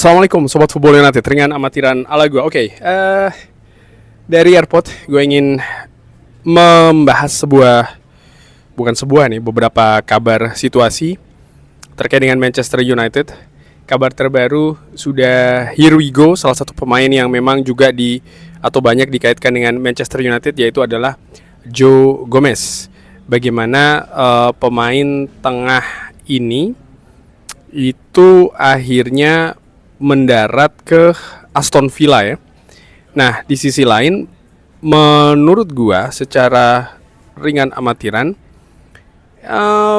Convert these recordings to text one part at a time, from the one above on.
Assalamualaikum Sobat Football United, ringan amatiran ala gue. Dari airport gue ingin membahas beberapa kabar situasi terkait dengan Manchester United. Kabar terbaru sudah Here We Go, salah satu pemain yang memang juga banyak dikaitkan dengan Manchester United, yaitu adalah Joe Gomez. Bagaimana pemain tengah ini itu akhirnya mendarat ke Aston Villa ya. Nah, di sisi lain menurut gua secara ringan amatiran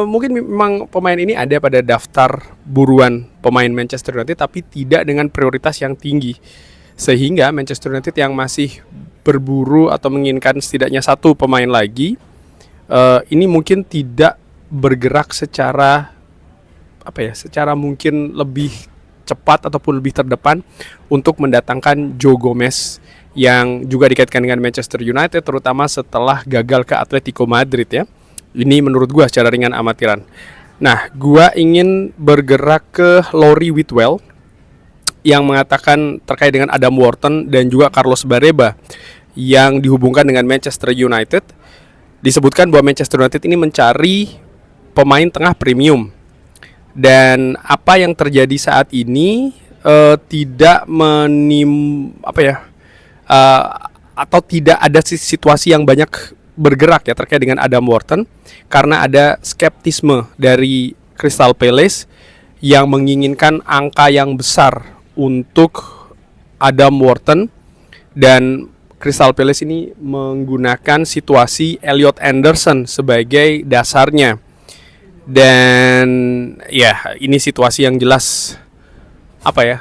mungkin memang pemain ini ada pada daftar buruan pemain Manchester United, tapi tidak dengan prioritas yang tinggi, sehingga Manchester United yang masih berburu atau menginginkan setidaknya satu pemain lagi ini mungkin tidak bergerak secara mungkin lebih cepat ataupun lebih terdepan untuk mendatangkan Joe Gomez yang juga dikaitkan dengan Manchester United, terutama setelah gagal ke Atletico Madrid ya. Ini menurut gua secara ringan amatiran. Nah, gua ingin bergerak ke Lawrie Whitwell yang mengatakan terkait dengan Adam Wharton dan juga Carlos Bareba yang dihubungkan dengan Manchester United. Disebutkan bahwa Manchester United ini mencari pemain tengah premium. Dan apa yang terjadi saat ini tidak atau tidak ada situasi yang banyak bergerak ya terkait dengan Adam Wharton, karena ada skeptisme dari Crystal Palace yang menginginkan angka yang besar untuk Adam Wharton, dan Crystal Palace ini menggunakan situasi Elliot Anderson sebagai dasarnya. Dan ya, ini situasi yang jelas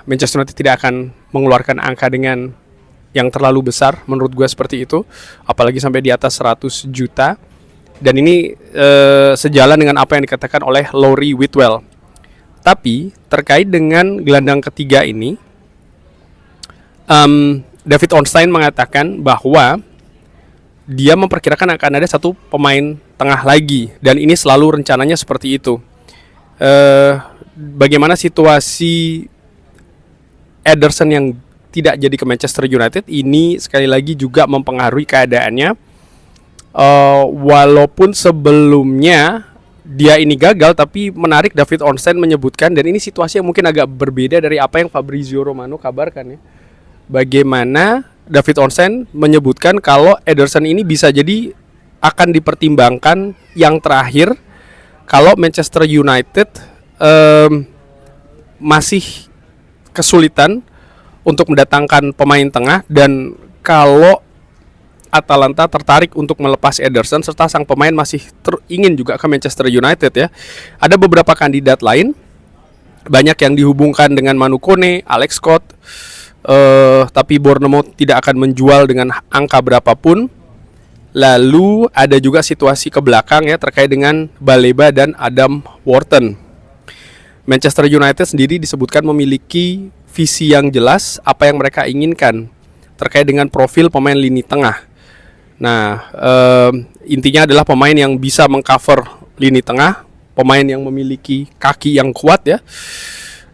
Manchester United tidak akan mengeluarkan angka dengan yang terlalu besar, menurut gue seperti itu, apalagi sampai di atas 100 juta. Dan ini sejalan dengan apa yang dikatakan oleh Lawrie Whitwell. Tapi terkait dengan gelandang ketiga ini, David Ornstein mengatakan bahwa dia memperkirakan akan ada satu pemain tengah lagi, dan ini selalu rencananya seperti itu. Bagaimana situasi Ederson yang tidak jadi ke Manchester United ini sekali lagi juga mempengaruhi keadaannya. Walaupun sebelumnya dia ini gagal, tapi menarik David Ornstein menyebutkan, dan ini situasi yang mungkin agak berbeda dari apa yang Fabrizio Romano kabarkan ya. Bagaimana David Ornstein menyebutkan kalau Ederson ini bisa jadi akan dipertimbangkan yang terakhir kalau Manchester United masih kesulitan untuk mendatangkan pemain tengah, dan kalau Atalanta tertarik untuk melepas Ederson serta sang pemain masih ingin juga ke Manchester United ya. Ada beberapa kandidat lain, banyak yang dihubungkan dengan Manu Kone, Alex Scott, tapi Bournemouth tidak akan menjual dengan angka berapapun. Lalu ada juga situasi ke belakang ya terkait dengan Baleba dan Adam Wharton. Manchester United sendiri disebutkan memiliki visi yang jelas apa yang mereka inginkan terkait dengan profil pemain lini tengah. Nah, intinya adalah pemain yang bisa mengcover lini tengah, pemain yang memiliki kaki yang kuat ya,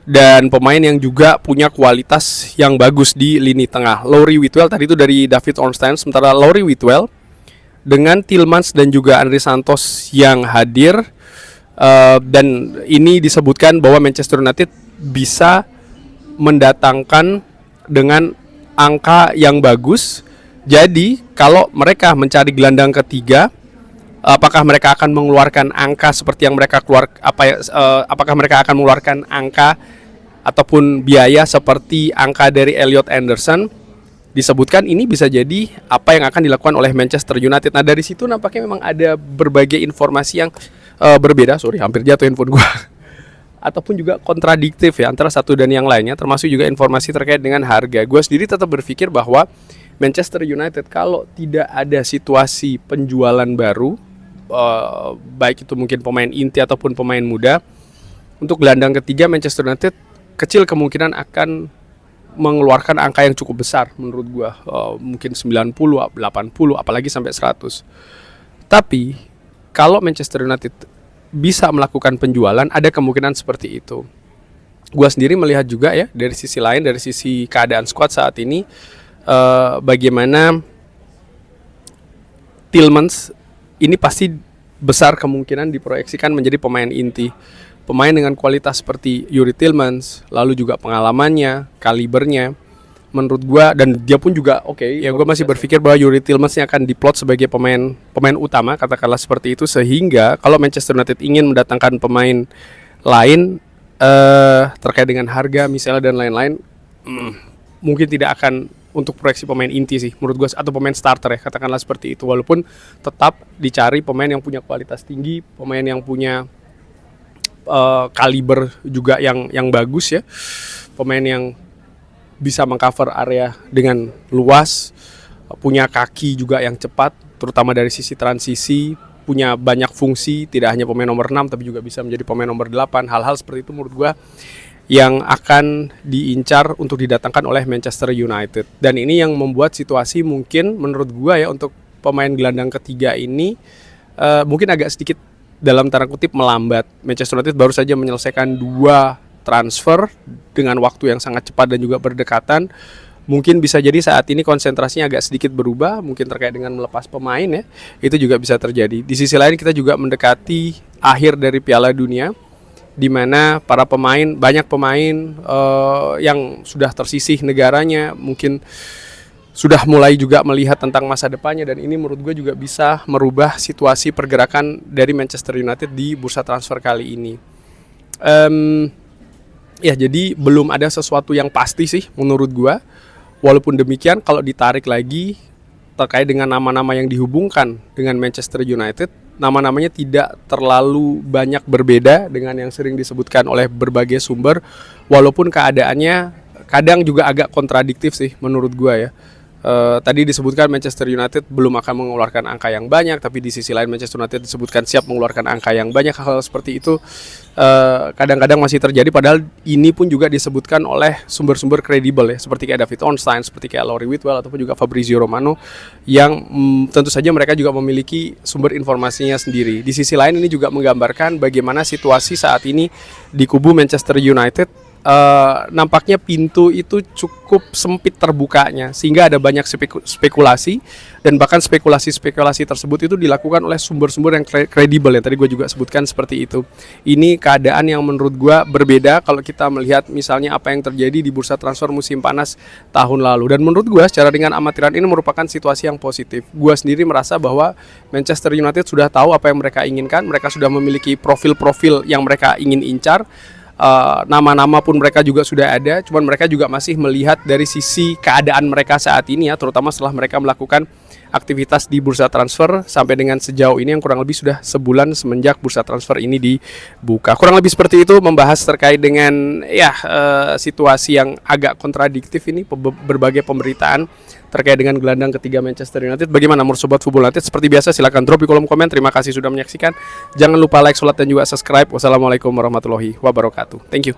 dan pemain yang juga punya kualitas yang bagus di lini tengah. Lawrie Whitwell tadi itu dari David Ornstein, sementara Lawrie Whitwell dengan Tielemans dan juga André Santos yang hadir, dan ini disebutkan bahwa Manchester United bisa mendatangkan dengan angka yang bagus. Jadi kalau mereka mencari gelandang ketiga, apakah mereka akan mengeluarkan angka seperti yang mereka apakah mereka akan mengeluarkan angka ataupun biaya seperti angka dari Elliot Anderson? Disebutkan ini bisa jadi apa yang akan dilakukan oleh Manchester United. Nah, dari situ nampaknya memang ada berbagai informasi yang berbeda. Hampir jatuh handphone gua. Ataupun juga kontradiktif ya antara satu dan yang lainnya, termasuk juga informasi terkait dengan harga. Gua sendiri tetap berpikir bahwa Manchester United kalau tidak ada situasi penjualan baru, baik itu mungkin pemain inti ataupun pemain muda, untuk gelandang ketiga Manchester United kecil kemungkinan akan mengeluarkan angka yang cukup besar menurut gua, mungkin 90, 80, apalagi sampai 100. Tapi kalau Manchester United bisa melakukan penjualan, ada kemungkinan seperti itu. Gua sendiri melihat juga ya dari sisi lain, dari sisi keadaan squad saat ini, bagaimana Tielemans ini pasti besar kemungkinan diproyeksikan menjadi pemain inti. Pemain dengan kualitas seperti Yuri Tielemans, lalu juga pengalamannya, kalibernya, menurut gua, dan dia pun juga oke. Ya gua masih berpikir bahwa Yuri Tielemans yang akan diplot sebagai pemain utama, katakanlah seperti itu, sehingga kalau Manchester United ingin mendatangkan pemain lain terkait dengan harga misalnya dan lain-lain, mungkin tidak akan untuk proyeksi pemain inti sih menurut gue, atau pemain starter ya, katakanlah seperti itu. Walaupun tetap dicari pemain yang punya kualitas tinggi, pemain yang punya kaliber juga yang bagus ya, pemain yang bisa mengcover area dengan luas, punya kaki juga yang cepat, terutama dari sisi transisi, punya banyak fungsi, tidak hanya pemain nomor 6 tapi juga bisa menjadi pemain nomor 8. Hal-hal seperti itu menurut gue yang akan diincar untuk didatangkan oleh Manchester United. Dan ini yang membuat situasi mungkin menurut gua ya untuk pemain gelandang ketiga ini mungkin agak sedikit dalam tanda kutip melambat. Manchester United baru saja menyelesaikan 2 transfer dengan waktu yang sangat cepat dan juga berdekatan. Mungkin bisa jadi saat ini konsentrasinya agak sedikit berubah, mungkin terkait dengan melepas pemain ya. Itu juga bisa terjadi. Di sisi lain kita juga mendekati akhir dari Piala Dunia, di mana para pemain, banyak pemain yang sudah tersisih negaranya, mungkin sudah mulai juga melihat tentang masa depannya, dan ini menurut gue juga bisa merubah situasi pergerakan dari Manchester United di bursa transfer kali ini. Ya jadi belum ada sesuatu yang pasti sih menurut gue. Walaupun demikian, kalau ditarik lagi terkait dengan nama-nama yang dihubungkan dengan Manchester United, nama-namanya tidak terlalu banyak berbeda dengan yang sering disebutkan oleh berbagai sumber, walaupun keadaannya kadang juga agak kontradiktif sih menurut gua ya. Tadi disebutkan Manchester United belum akan mengeluarkan angka yang banyak, tapi di sisi lain Manchester United disebutkan siap mengeluarkan angka yang banyak. Hal seperti itu kadang-kadang masih terjadi, padahal ini pun juga disebutkan oleh sumber-sumber kredibel ya, seperti kayak David Ornstein, seperti kayak Laurie Whitwell, ataupun juga Fabrizio Romano, yang tentu saja mereka juga memiliki sumber informasinya sendiri. Di sisi lain ini juga menggambarkan bagaimana situasi saat ini di kubu Manchester United. Nampaknya pintu itu cukup sempit terbukanya, sehingga ada banyak spekulasi, dan bahkan spekulasi-spekulasi tersebut itu dilakukan oleh sumber-sumber yang kredibel yang tadi gue juga sebutkan seperti itu. Ini keadaan yang menurut gue berbeda kalau kita melihat misalnya apa yang terjadi di bursa transfer musim panas tahun lalu, dan menurut gue secara dengan amatiran ini merupakan situasi yang positif. Gue sendiri merasa bahwa Manchester United sudah tahu apa yang mereka inginkan, mereka sudah memiliki profil-profil yang mereka ingin incar. Nama-nama pun mereka juga sudah ada, cuman mereka juga masih melihat dari sisi keadaan mereka saat ini ya, terutama setelah mereka melakukan aktivitas di bursa transfer sampai dengan sejauh ini yang kurang lebih sudah sebulan semenjak bursa transfer ini dibuka. Kurang lebih seperti itu membahas terkait dengan ya situasi yang agak kontradiktif ini, berbagai pemberitaan terkait dengan gelandang ketiga Manchester United. Bagaimana menurut Sobat Football United? Seperti biasa silahkan drop di kolom komen. Terima kasih sudah menyaksikan. Jangan lupa like, share, dan juga subscribe. Wassalamualaikum warahmatullahi wabarakatuh. Thank you.